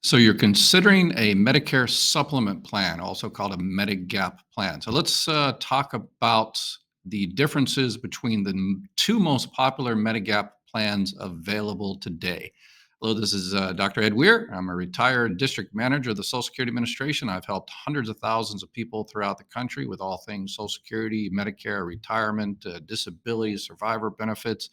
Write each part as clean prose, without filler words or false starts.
So you're considering a Medicare supplement plan, also called a Medigap plan. So let's talk about the differences between the two most popular Medigap plans available today. Hello, this is Dr. Ed Weir. I'm a retired district manager of the Social Security Administration. I've helped hundreds of thousands of people throughout the country with all things Social Security, Medicare, retirement, disability, survivor benefits,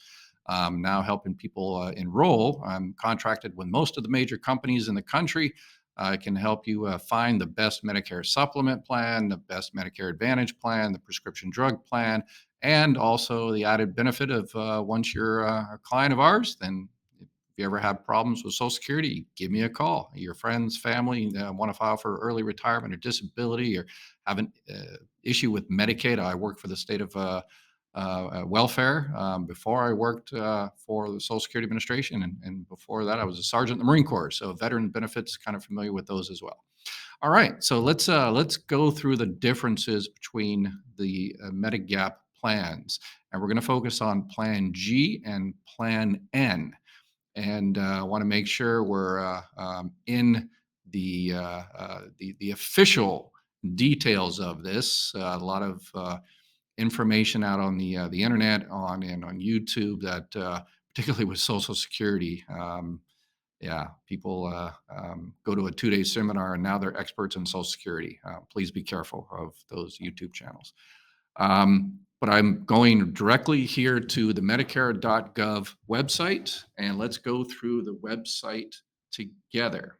now helping people enroll. I'm contracted with most of the major companies in the country. I can help you find the best Medicare supplement plan, the best Medicare Advantage plan, the prescription drug plan, and also the added benefit of once you're a client of ours, then if you ever have problems with Social Security, give me a call. Your friends, family want to file for early retirement or disability or have an issue with Medicaid. I work for the state of welfare. Before I worked for the Social Security Administration, and before that, I was a sergeant in the Marine Corps. So veteran benefits, kind of familiar with those as well. All right, so let's go through the differences between the Medigap plans, and we're going to focus on Plan G and Plan N, and I want to make sure we're in the official details of this. A lot of information out on the internet and on YouTube that particularly with Social Security. Yeah, people go to a 2-day seminar and now they're experts in Social Security. Please be careful of those YouTube channels. But I'm going directly here to the Medicare.gov website, and let's go through the website together.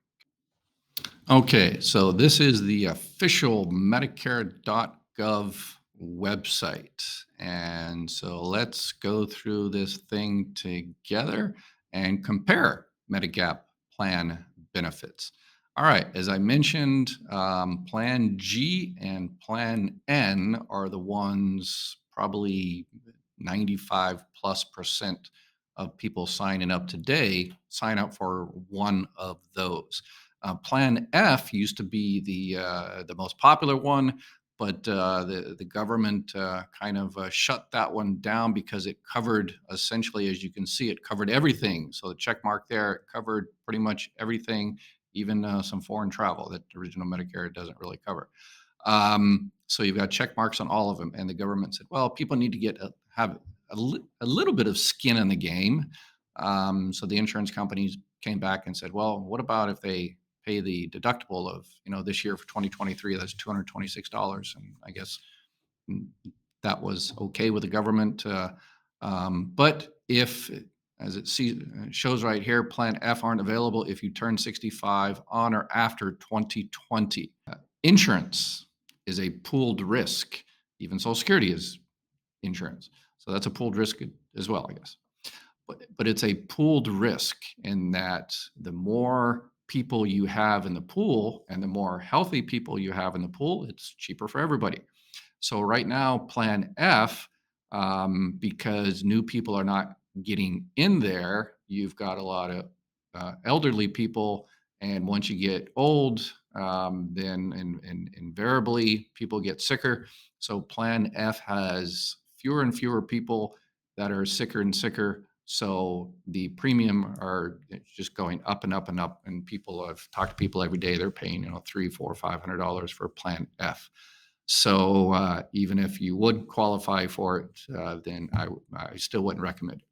Okay, so this is the official Medicare.gov website. And so let's go through this thing together and compare Medigap plan benefits. All right, as I mentioned, Plan G and Plan N are the ones probably 95+% of people signing up today sign up for one of those. Plan F used to be the most popular one, but the government kind of shut that one down because it covered essentially, as you can see, it covered everything. So the check mark there, it covered pretty much everything, even some foreign travel that original Medicare doesn't really cover. So you've got check marks on all of them, and the government said, well, people need to have a little bit of skin in the game. So the insurance companies came back and said, well, what about if they pay the deductible of, this year for 2023, that's $226. And I guess that was okay with the government. But if, as it shows right here, Plan F aren't available if you turn 65 on or after 2020. Insurance is a pooled risk. Even Social Security is insurance. So that's a pooled risk as well, I guess. But it's a pooled risk in that the more people you have in the pool and the more healthy people you have in the pool, it's cheaper for everybody. So right now, Plan F, because new people are not getting in there, you've got a lot of elderly people, and once you get old, then invariably people get sicker. So Plan F has fewer and fewer people that are sicker and sicker. So the premium are just going up and up and up. And I've talked to people every day, they're paying, $300, $400, $500 for Plan F. So even if you would qualify for it, then I still wouldn't recommend it.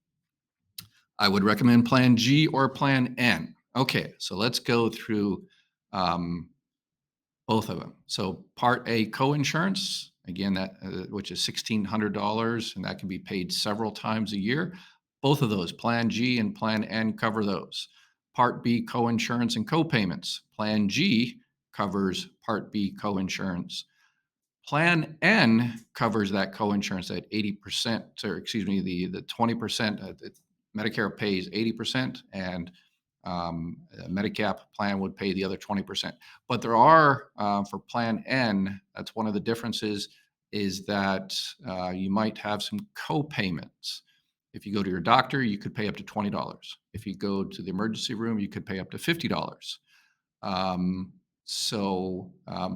I would recommend Plan G or Plan N. Okay, so let's go through both of them. So Part A coinsurance, again, that which is $1,600, and that can be paid several times a year. Both of those, Plan G and Plan N, cover those. Part B coinsurance and copayments. Plan G covers Part B coinsurance. Plan N covers that coinsurance at 80%, or excuse me, the 20%. Medicare pays 80%, and a Medigap plan would pay the other 20%. But there are, for Plan N, that's one of the differences, is that you might have some co-payments. If you go to your doctor, you could pay up to $20. If you go to the emergency room, you could pay up to $50.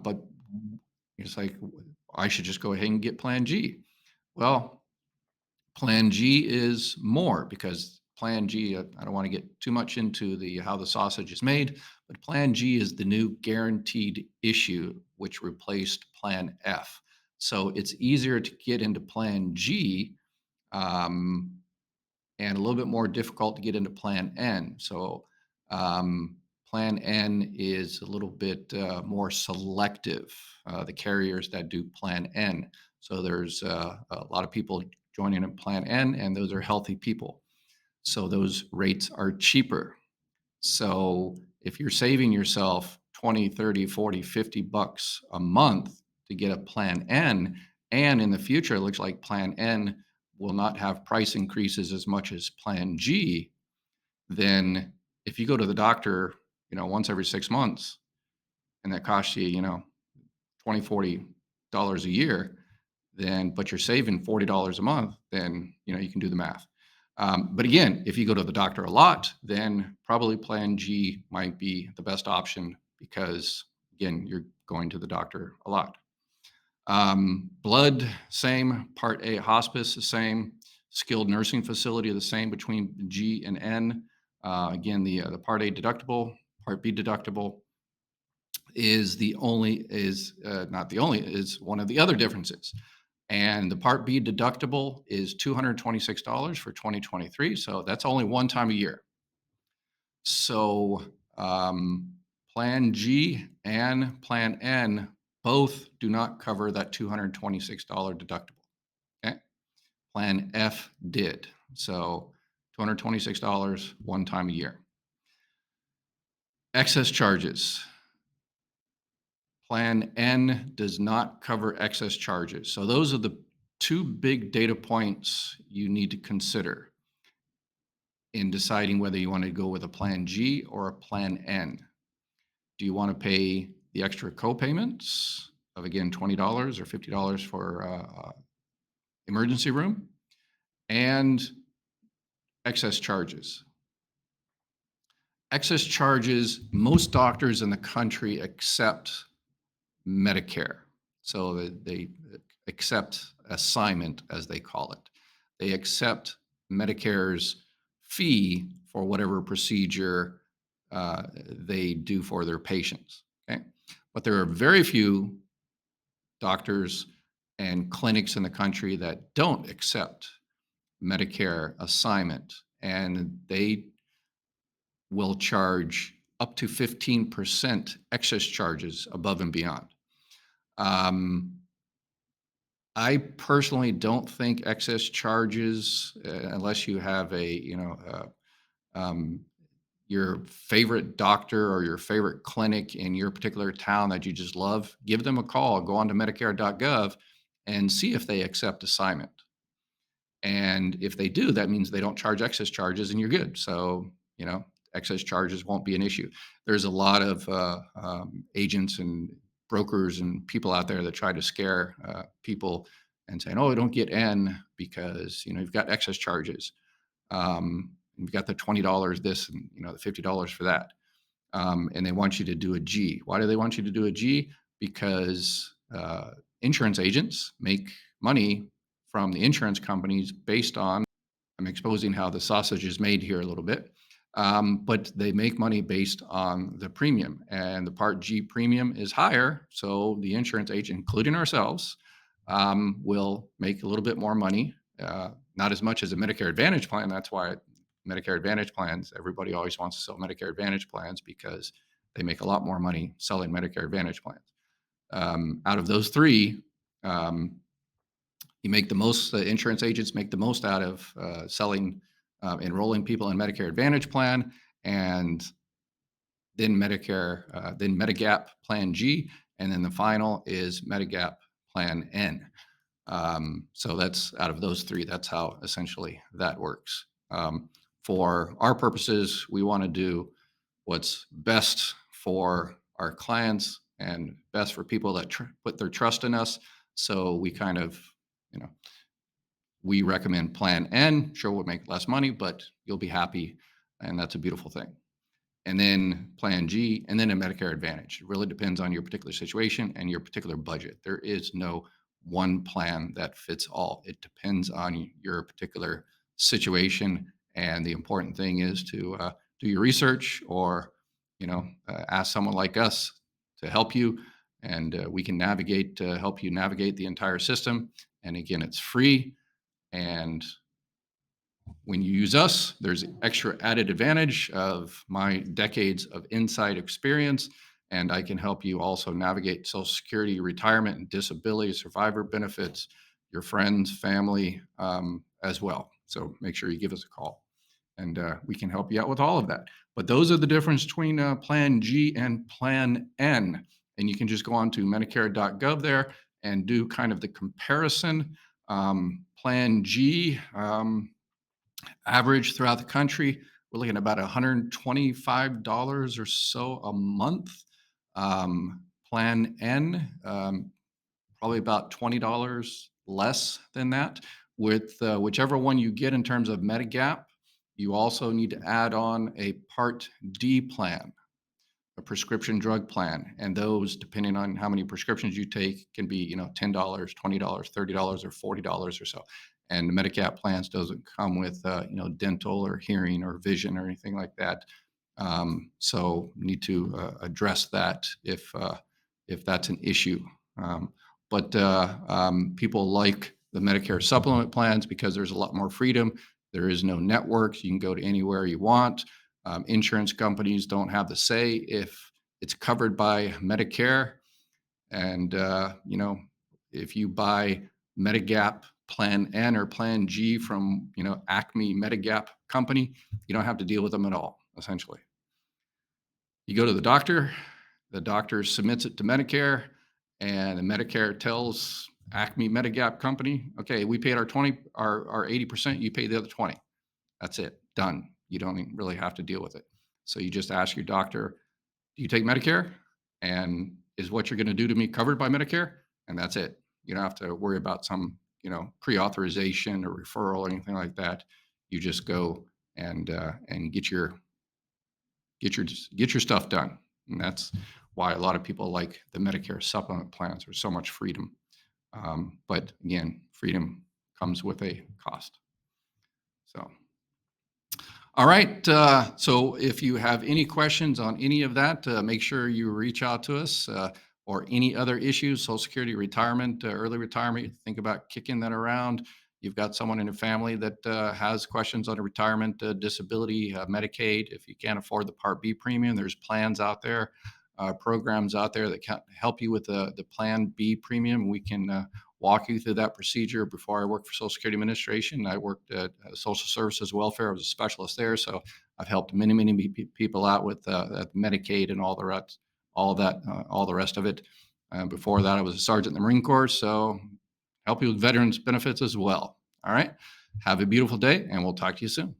But it's like, I should just go ahead and get Plan G. Well, Plan G is more because Plan G, I don't want to get too much into how the sausage is made, But Plan G is the new guaranteed issue, which replaced Plan F. So it's easier to get into Plan G, um, and a little bit more difficult to get into Plan N. So um, Plan N is a little bit more selective, the carriers that do Plan N. So there's a lot of people joining in Plan N, and those are healthy people. So those rates are cheaper. So if you're saving yourself 20, 30, 40, 50 bucks a month to get a Plan N, and in the future, it looks like Plan N will not have price increases as much as Plan G, then if you go to the doctor, once every 6 months, and that costs you, 20, $40 a year, then but you're saving $40 a month, then you can do the math. But again, if you go to the doctor a lot, then probably Plan G might be the best option because again, you're going to the doctor a lot. Blood, same. Part A hospice, the same. Skilled nursing facility, the same between G and N. Again, the Part A deductible, Part B deductible is one of the other differences. And the Part B deductible is $226 for 2023. So that's only one time a year. So Plan G and Plan N both do not cover that $226 deductible. Okay. Plan F did. So $226 one time a year. Excess charges. Plan N does not cover excess charges. So those are the two big data points you need to consider in deciding whether you want to go with a Plan G or a Plan N. Do you want to pay the extra co-payments of, again, $20 or $50 for emergency room and excess charges? Excess charges, most doctors in the country accept Medicare. So they accept assignment, as they call it. They accept Medicare's fee for whatever procedure they do for their patients. Okay, but there are very few doctors and clinics in the country that don't accept Medicare assignment, and they will charge up to 15% excess charges above and beyond. I personally don't think excess charges, unless you have your favorite doctor or your favorite clinic in your particular town that you just love, give them a call, go on to Medicare.gov and see if they accept assignment. And if they do, that means they don't charge excess charges and you're good. So, excess charges won't be an issue. There's a lot of agents and brokers and people out there that try to scare people and saying, "Oh, don't get N because you've got excess charges. You've got the $20 this and the $50 for that." And they want you to do a G. Why do they want you to do a G? Because insurance agents make money from the insurance companies based on, I'm exposing how the sausage is made here a little bit, but they make money based on the premium, and the Part G premium is higher. So the insurance agent, including ourselves, will make a little bit more money, not as much as a Medicare Advantage plan. That's why Medicare Advantage plans, everybody always wants to sell Medicare Advantage plans because they make a lot more money selling Medicare Advantage plans. Out of those three, you make the most, the insurance agents make the most out of enrolling people in Medicare Advantage plan, and then then Medigap Plan G, and then the final is Medigap Plan N. So that's out of those three, that's how essentially that works. For our purposes, we want to do what's best for our clients and best for people that put their trust in us. So we kind of, we recommend Plan N. Sure, we'll make less money, but you'll be happy, and that's a beautiful thing. And then Plan G, and then a Medicare Advantage. It really depends on your particular situation and your particular budget. There is no one plan that fits all. It depends on your particular situation, and the important thing is to do your research or ask someone like us to help you, and we can help you navigate the entire system. And again, it's free. And when you use us, there's extra added advantage of my decades of inside experience. And I can help you also navigate Social Security, retirement, and disability, survivor benefits, your friends, family as well. So make sure you give us a call, and we can help you out with all of that. But those are the difference between Plan G and Plan N. And you can just go on to Medicare.gov there and do kind of the comparison. Plan G, average throughout the country, we're looking at about $125 or so a month. Plan N, probably about $20 less than that. With whichever one you get in terms of Medigap, you also need to add on a Part D plan, a prescription drug plan. And those, depending on how many prescriptions you take, can be, $10, $20, $30, or $40 or so. And the Medigap plans doesn't come with, dental or hearing or vision or anything like that. So need to address that if that's an issue. But people like the Medicare supplement plans because there's a lot more freedom. There is no network. You can go to anywhere you want. Insurance companies don't have the say if it's covered by Medicare. And, if you buy Medigap Plan N or Plan G from, Acme Medigap Company, you don't have to deal with them at all, essentially. You go to the doctor submits it to Medicare, and the Medicare tells Acme Medigap Company, okay, we paid our 80%, you pay the other 20. That's it, done. You don't even really have to deal with it. So you just ask your doctor, do you take Medicare? And is what you're going to do to me covered by Medicare? And that's it. You don't have to worry about some, pre-authorization or referral or anything like that. You just go and get your stuff done. And that's why a lot of people like the Medicare supplement plans. There's so much freedom. But again, freedom comes with a cost. So, all right. So if you have any questions on any of that, make sure you reach out to us, or any other issues, Social Security, retirement, early retirement. Think about kicking that around. You've got someone in your family that has questions on a retirement, disability, Medicaid. If you can't afford the Part B premium, there's plans out there, programs out there that can help you with the Plan B premium. We can walk you through that procedure. Before I worked for Social Security Administration, I worked at Social Services Welfare. I was a specialist there, so I've helped many people out with Medicaid and all the rest of it. Before that, I was a sergeant in the Marine Corps, so help you with veterans benefits as well. All right. Have a beautiful day, and we'll talk to you soon.